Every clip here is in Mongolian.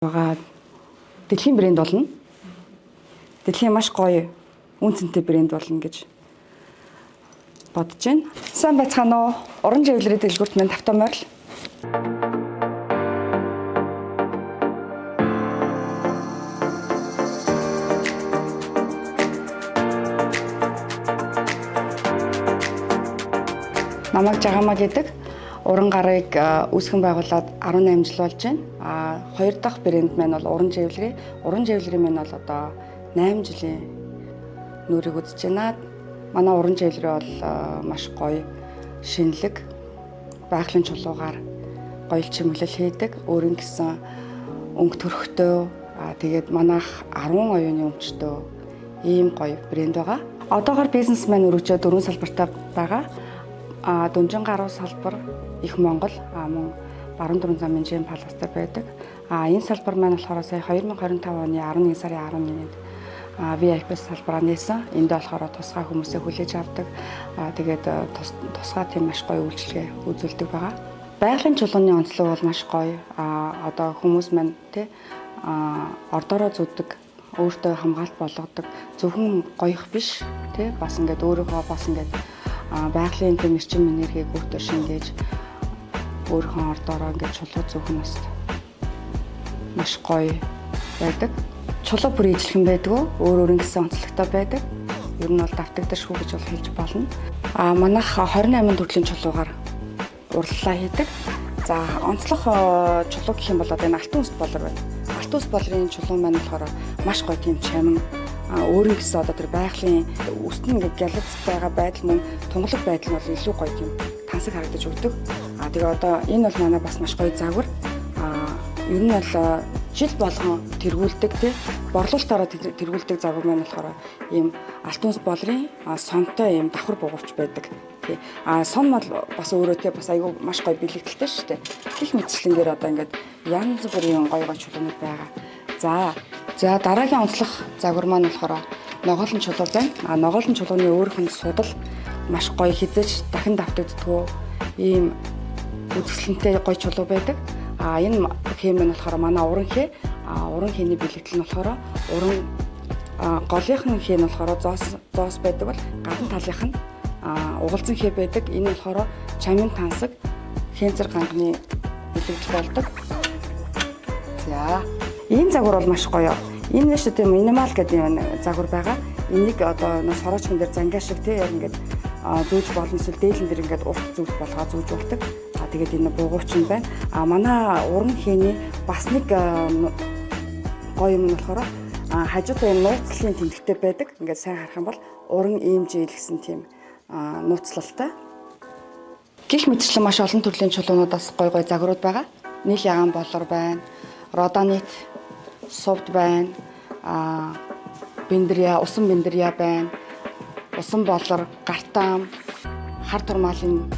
байгаа дэлхийн брэнд болно. Дэлхийн маш гоё үн цэнтэй брэнд болно гэж бодож байна. Сайн байцгаана уу? Уран живлэрийн дэлгүүрт минь тавтамаар л. Намайг Жагамаа гэдэг уран гарыг үүсгэн байгуулад 18 жил болж байна. Хоёр дахь брэнд маань бол уран живлэрийн маань бол одоо 8 жилийн нүрийг үзэж байна. Манай уран живлэрийн бол маш гоё шинэлэг байгалийн чулуугаар гоё чимэглэл хийдэг. Өөрийн гэсэн өнгө төрхтөө тэгээд манайх 10 оюуны өмчтөө ийм гоё брэнд байгаа. Одоогоор бизнесмен өргөжөө 4 салбартай байгаа. Дунжин гаруй салбар их Монгол мөн баруун дуран замын Жим Паластай байдаг. Энэ салбар маань болохоор сая 2025 оны 11 сарын 11-нд VIP салбараа нээсэн. Энд болохоор тусгай хүмүүсээ хүлээж авдаг. Тэгээд тусгай тийм маш гоё үйлчилгээ үзүүлдэг байгаа. Байгалийн чулууны онцлог бол маш гоё. Одоо хүмүүс маань ордоороо зүддэг, өөртөө хамгаалт болгодог, зөвхөн гоёх биш, бас ингээд өөрийнхөө бас ингээд байгалийн тийм эрчим энергийг өөртөө шингээж өөрийнхөө ордоороо ингээд чулуу зөөх нь маш гоё байдаг. Чулуу бүр ижлэхэн байдаг. Өөр гэсэн онцлогтой байдаг. Ер нь бол давтагдаж шүү гэж бол хэлж болно. Манайх 28 төрлийн чулуугаар урлалаа хийдэг. За онцлог чулуу гэх юм бол энэ алтан үст болор байна. Алтан үст болрын чулуу маань болохоор маш гоё тийм чамин өөрийн гэсэн одоо тэр байгалийн үстэн ингээд гялц байгаа байдал мөн тунгалаг байдал нь бол илүү гоё тийм тансаг харагдаж өгдөг. Тэгээ одоо энэ бол манай бас маш гоё загвар. Ер нь бол жил болгон тэргүүлдэг борлуулалтаараа тэргүүлдэг загвар маань болохоор ийм алтан ус болрын сонтой ийм давхар бугуурч байдаг. Сон бол бас өөрөө бас айгүй маш гоё бэлэгдэлтэй шүү дээ. Их мэтчлэнгээр одоо ингээд янз бүрийн гоё гоё чулуунууд байгаа. За дараагийн онцлог загвар маань болохоор ноголон чулуу байна. Ноголон чулууны өөрийнх нь судал маш гоё хизэж дахин давтагддгөө ийм үзэсгэлэнтэй гоё чулуу байдаг. Энэ хэм нь болохоор манай уран хээ. Уран хээний бэлэгдэл нь болохоор уран голынх нь хээ нь болохоор зоос байдаг бол гадна талынх нь угалзан хээ байдаг. Энэ болохоор чамин тансаг хэнцэр ганганы бэлэгдэл болдог. За энэ загвар бол маш гоё. Энэ нэштэй тийм минимал гэдэг юм загвар байгаа. Энийг одоо сороочхон дээр зангиа шиг ингээд зүүж болно эсвэл дээлэн дээр ингээд урт зүйл болгоо зүүж болдог. Тэгээд энэ бугуурчин байна. Манай уран хээний бас нэг гоё юм нь болохоор хажуудаа энэ нууцлалын тэмдэгтэй байдаг. Ингээд сайн харах юм бол уран иймжил гэсэн тийм нууцлалтай. Гэх мэтчлэн маш олон төрлийн чулуунуудаас гоё гоё загварууд байгаа. Нийл ягаан болор байна. Родонит сувд байна. Биндрия, усан биндрия байна. Усан болор, гартам, хар турмалын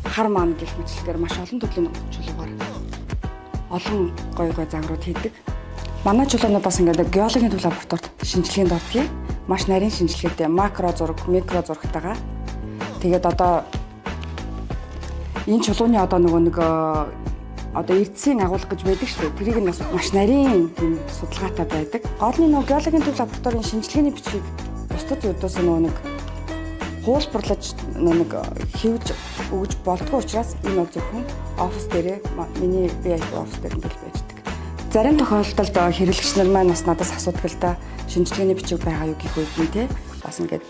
хар маань гэх мэтлэгээр маш олон төрлийн чулуугаар олон гоё гоё загварууд хийдэг. Манай чулуунууд бас ингээд геологийн төв лабораторид шинжилгээнд ордог. Маш нарийн шинжилгээтэй макро зураг, микро зурагтайгаа. Тэгээд одоо энэ чулууны одоо нэг эрдэсийн агуулга гэж байдаг шүү дээ. Тэрийг нь маш нарийн тийм судалгаатай байдаг. Голны геологийн төв лабораторийн шинжилгээний бичгийг бусдад юудаас нэг хуулбарлаж хэвж өгж болдгоо учраас энэ бол зөвхөн офис дээрээ миний VIP офис дээр ингээл байждаг. Зарим тохиолдолд хэрэглэгч нар маань бас надаас асуудаг л да шинжилгээний бичиг байгаа юу гэх үед нь бас ингээд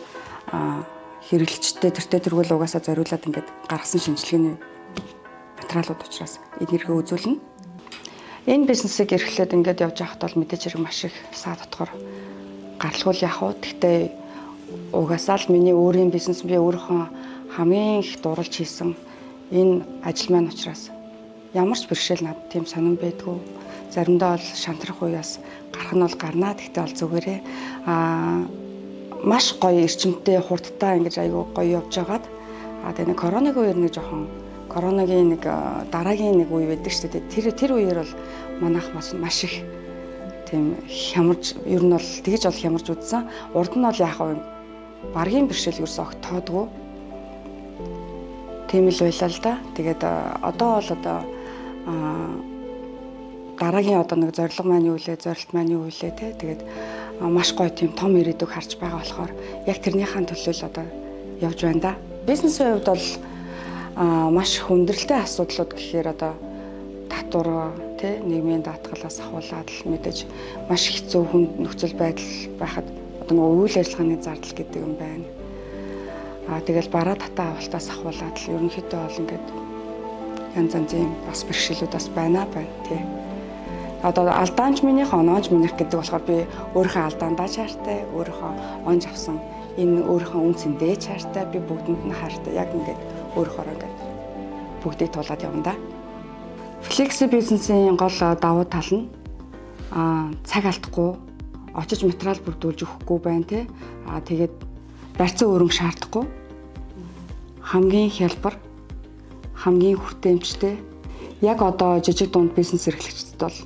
хэрэглэгчтэй тэргүүл угаасаа зориулаад ингээд гаргасан шинжилгээний материалууд учраас энерги үзүүлнэ. Энэ бизнесийг эрхлээд ингээд явж байхад бол мэдээж хэрэг маш их саа дотгоор гаралгүй яах вэ? Гэхдээ угаасаа л миний өөрийн бизнес би өөрийнхөө хамгийн их дурлж хийсэн энэ ажил маань учраас ямар ч бэрхшээл надад тийм сонирн байдгүй. Заримдаа бол шантрах уяас гарах нь бол гарнаа. Гэхдээ бол зүгээрээ маш гоё эрчимтэй хурдтай ингэж айгүй гоё явж байгаад тэгээ нэг коронавигийн үеэр нэг жоохон коронагийн нэг дараагийн нэг үе байдаг шүү дээ. Тэр үеэр бол манайх маш их тийм хямарж ер нь бол тэгж бол хямарж үзсэн. Урд нь бол яах вэ? Баргийн бэрхшээл ерөөсөө огтоодгүй. Тийм л байлаа л да. Тэгээд одоо бол дараагийн одоо нэг зорилго маань юу вэ? Зорилт маань юу вэ те? Тэгээд маш гоё тийм том ирээдүг харж байгаа болохоор яг тэрнийхэн төлөө л одоо явж байна да. Бизнесийн хувьд бол маш хүндрэлтэй асуудлууд гэхээр одоо татвар тий нийгмийн даатгалаас ахуулаад л мэдээж маш хэцүү хүнд нөхцөл байдал байхад одоо нөгөө үйл ажиллагааны зардал гэдэг юм байна. Тэгэл бараа татаа авалтаас ахуулаад л ерөнхийдөө бол ингээд янз янзын бас бэрхшээлүүд бас байна тий. Одоо алдаанч минийх, оноонч минийх гэдэг болохоор би өөрийнхөө алдаандаа чаартай, өөрийнхөө онж авсан энэ өөрийнхөө үнцэндээ чаартай, би бүгдэнд нь хайртай. Яг ингээд өөрөөр ингээд бүгдийг тулаад явна да. Флекси бизнесийн гол давуу тал нь цаг алдахгүй, очиж материал бүрдүүлж өгөхгүй байна тий. Тэгээд барьцан өрөнгө шаардахгүй. Хамгийн хялбар, хамгийн хүртээмжтэй. Яг одоо жижиг дунд бизнес эрхлэгчдэд бол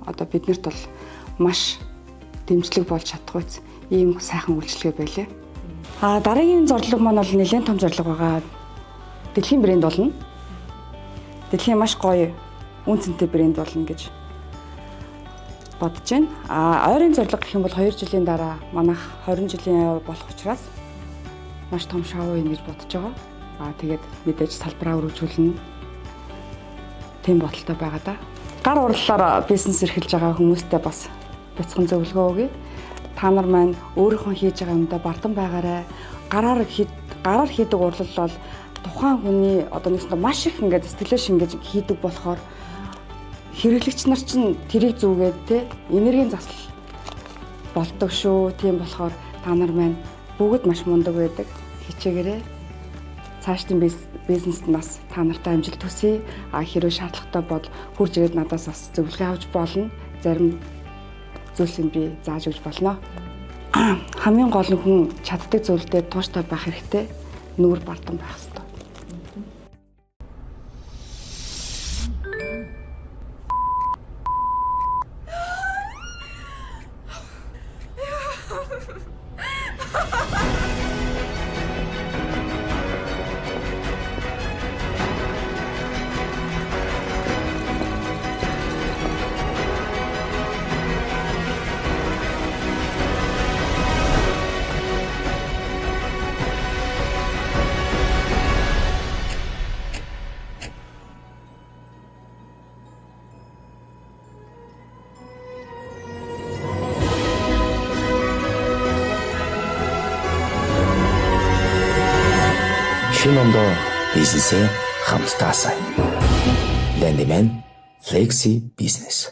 одоо биднэрт бол маш дэмжлэг болж чадах ийм сайхан үйлчлэгээ байлээ. Дараагийн зорилго маань бол нэлээд том зорилго байгаа. Дэлхийн брэнд болно. Дэлхийн маш гоё үнцэнтэй брэнд болно гэж бодож байна. Ойрын зорилго гэх юм бол 2 жилийн дараа манайх 20 жилийн болох учраас маш том шоу ийн гэж бодож байгаа. Тэгээд мэдээж салбараа өргөжүүлнэ. Тийм бодолтой байгаа да. Гар урлалаар бизнес эрхэлж байгаа хүмүүстээ бас бяцхан зөвлөгөө өгье. Та нар маань өөрийнхөө хийж байгаа юмдаа бардам байгаарай. Гараар хийдэг урлал бол тухайн хүний одоо нэгсэндээ маш их ингээд сэтгэлээ шингээж хийдэг болохоор хэрэглэгч нар чинь тэрийг зүгээд те энергийн засал болдог шүү. Тийм болохоор та нар маань бүгд маш мундаг байдаг. Хичээгээрэй. Цаашдын бизнест нас та нартай амжилт хүсье. Хэрвээ шаардлагатай бол хурж ирээд надаас бас зөвлөгөө авч болно. Зарим зүйлсийг би зааж өгч болно. Хамгийн гол нь хүн чаддаг зүйлдээ тууштай байх хэрэгтэй. Нүүр бардам байх хэрэгтэй. Шинэ ондоо бизнесээ хамтдаа сайн. Лэндимен Флекси бизнес.